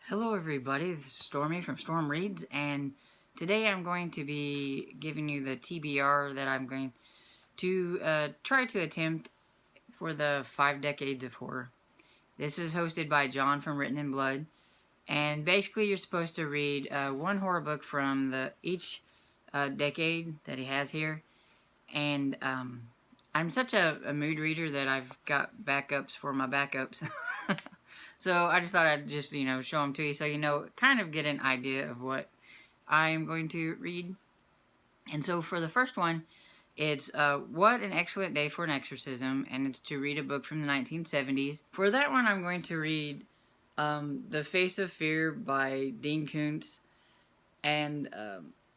Hello everybody, this is Stormy from Storm Reads, and today I'm going to be giving you the TBR that I'm going to try to attempt for the 5 Decades of Horror. This is hosted by John from Written in Blood, and basically you're supposed to read one horror book from each decade that he has here, and I'm such a mood reader that I've got backups for my backups. So I just thought I'd just, show them to you so kind of get an idea of what I am going to read. And so for the first one, it's What an Excellent Day for an Exorcism, and it's to read a book from the 1970s. For that one, I'm going to read The Face of Fear by Dean Koontz, and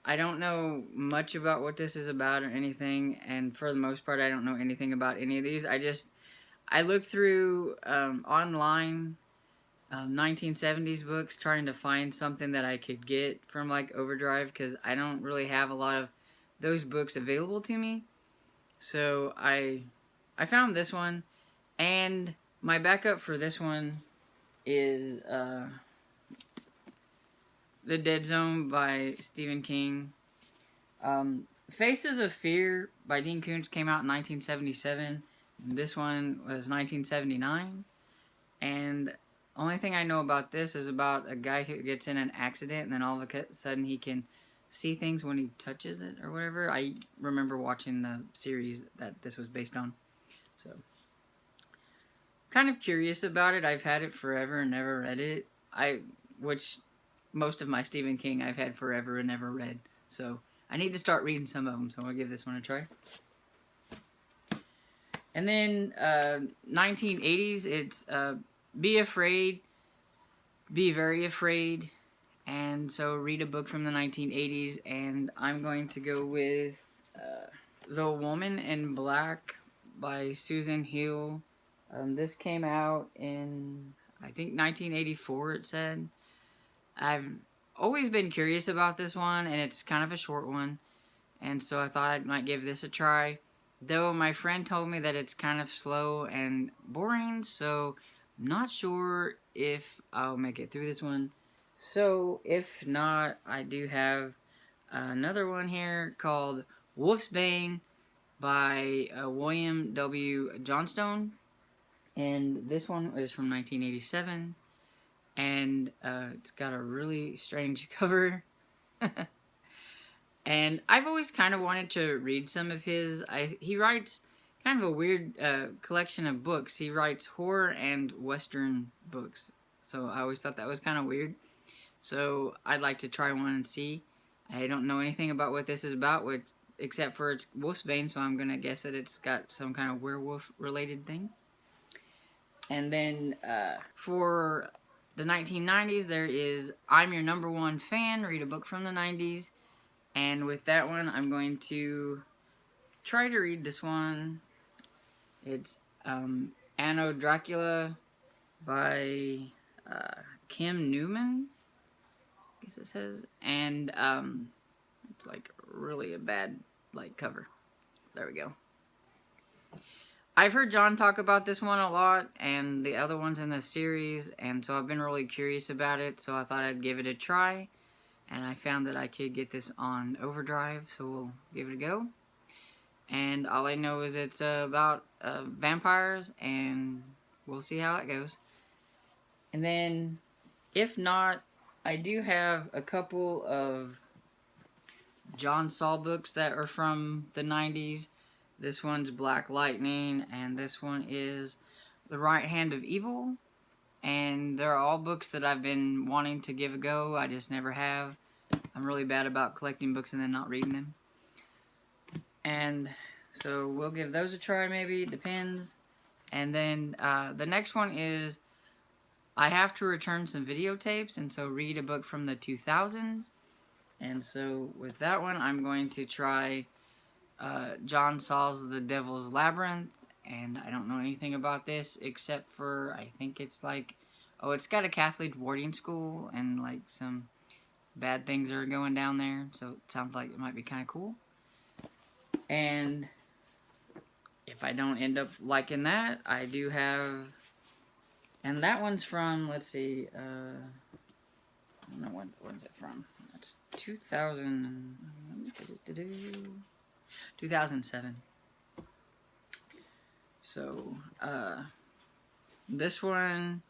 I don't know much about what this is about or anything, and for the most part, I don't know anything about any of these. I looked through online 1970s books trying to find something that I could get from like Overdrive, because I don't really have a lot of those books available to me. So I found this one, and my backup for this one is The Dead Zone by Stephen King. Faces of Fear by Dean Koontz came out in 1977. This one was 1979, and only thing I know about this is about a guy who gets in an accident and then all of a sudden he can see things when he touches it or whatever. I remember watching the series that this was based on. So, kind of curious about it. I've had it forever and never read it. Which most of my Stephen King I've had forever and never read. So, I need to start reading some of them, so I'll give this one a try. And then, 1980s, it's Be Afraid, Be Very Afraid, and so read a book from the 1980s, and I'm going to go with The Woman in Black by Susan Hill. This came out in, I think, 1984, it said. I've always been curious about this one, and it's kind of a short one, and so I thought I might give this a try. Though my friend told me that it's kind of slow and boring, so I'm not sure if I'll make it through this one. So, if not, I do have another one here called Wolf's Bane by William W. Johnstone. And this one is from 1987. And it's got a really strange cover. And I've always kind of wanted to read some of his. He writes kind of a weird collection of books. He writes horror and Western books. So I always thought that was kind of weird. So I'd like to try one and see. I don't know anything about what this is about, except for it's Wolfsbane, so I'm going to guess that it's got some kind of werewolf-related thing. And then for the 1990s, there is I'm Your Number One Fan, read a book from the 90s. And with that one, I'm going to try to read this one. It's Anno Dracula by Kim Newman, I guess it says. And it's like really a bad cover. There we go. I've heard John talk about this one a lot and the other ones in the series, and so I've been really curious about it, so I thought I'd give it a try. And I found that I could get this on Overdrive, so we'll give it a go. And all I know is it's about vampires, and we'll see how it goes. And then, if not, I do have a couple of John Saul books that are from the 90s. This one's Black Lightning, and this one is The Right Hand of Evil. And they're all books that I've been wanting to give a go. I just never have. I'm really bad about collecting books and then not reading them. And so we'll give those a try maybe. It depends. And then the next one is I have to return some videotapes, and so read a book from the 2000s. And so with that one, I'm going to try John Saul's The Devil's Labyrinth. And I don't know anything about this except for, I think it's like, it's got a Catholic boarding school and like some bad things are going down there. So it sounds like it might be kind of cool. And if I don't end up liking that, I do have, and that one's from, let's see, don't know when's it from. That's 2000. 2007. So, this one,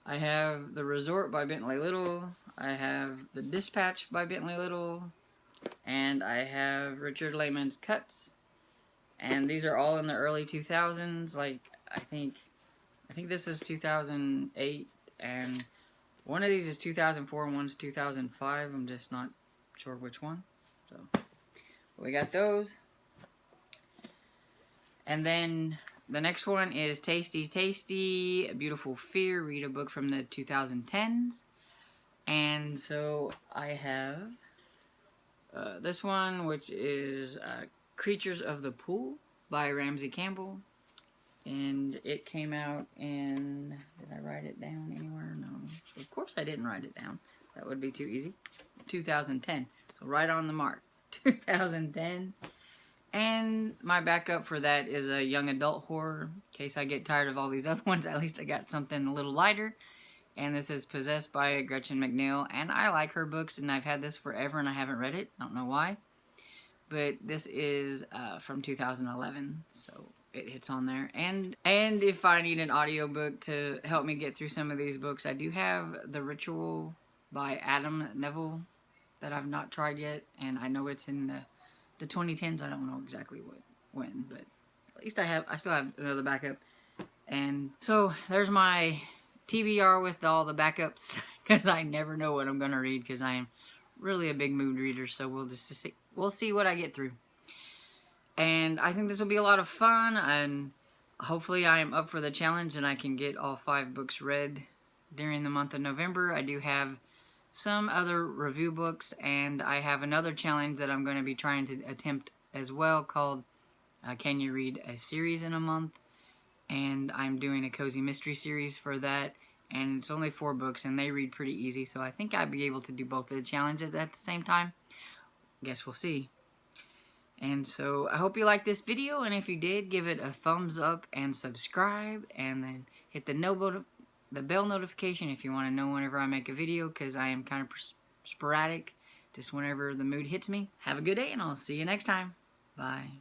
I have The Resort by Bentley Little, I have The Dispatch by Bentley Little, and I have Richard Lehman's Cuts. And these are all in the early 2000s. Like, I think this is 2008, and one of these is 2004 and one's 2005. I'm just not sure which one. So, we got those. And then the next one is Tasty Tasty, Beautiful Fear. Read a book from the 2010s. And so I have this one, which is Creatures of the Pool by Ramsey Campbell. And it came out in... Did I write it down anywhere? No. Of course I didn't write it down. That would be too easy. 2010. So right on the mark. 2010. And my backup for that is a young adult horror. In case I get tired of all these other ones, at least I got something a little lighter. And this is Possessed by Gretchen McNeil. And I like her books, and I've had this forever, and I haven't read it. I don't know why. But this is from 2011, so it hits on there. And if I need an audiobook to help me get through some of these books, I do have The Ritual by Adam Neville that I've not tried yet. And I know it's in the 2010s. I don't know exactly when, but at least I still have another backup. And so there's my TBR with all the backups, because I never know what I'm gonna read, because I am really a big mood reader. So we'll see what I get through. And I think this will be a lot of fun, and hopefully I am up for the challenge and I can get all 5 books read during the month of November. I do have some other review books, and I have another challenge that I'm going to be trying to attempt as well, called Can You Read a Series in a Month? And I'm doing a cozy mystery series for that, and it's only 4 books, and they read pretty easy, so I think I'd be able to do both of the challenges at the same time. Guess we'll see. And so I hope you liked this video, and if you did, give it a thumbs up and subscribe, and then hit the bell notification if you want to know whenever I make a video, because I am kind of sporadic, just whenever the mood hits me. Have a good day, and I'll see you next time. Bye.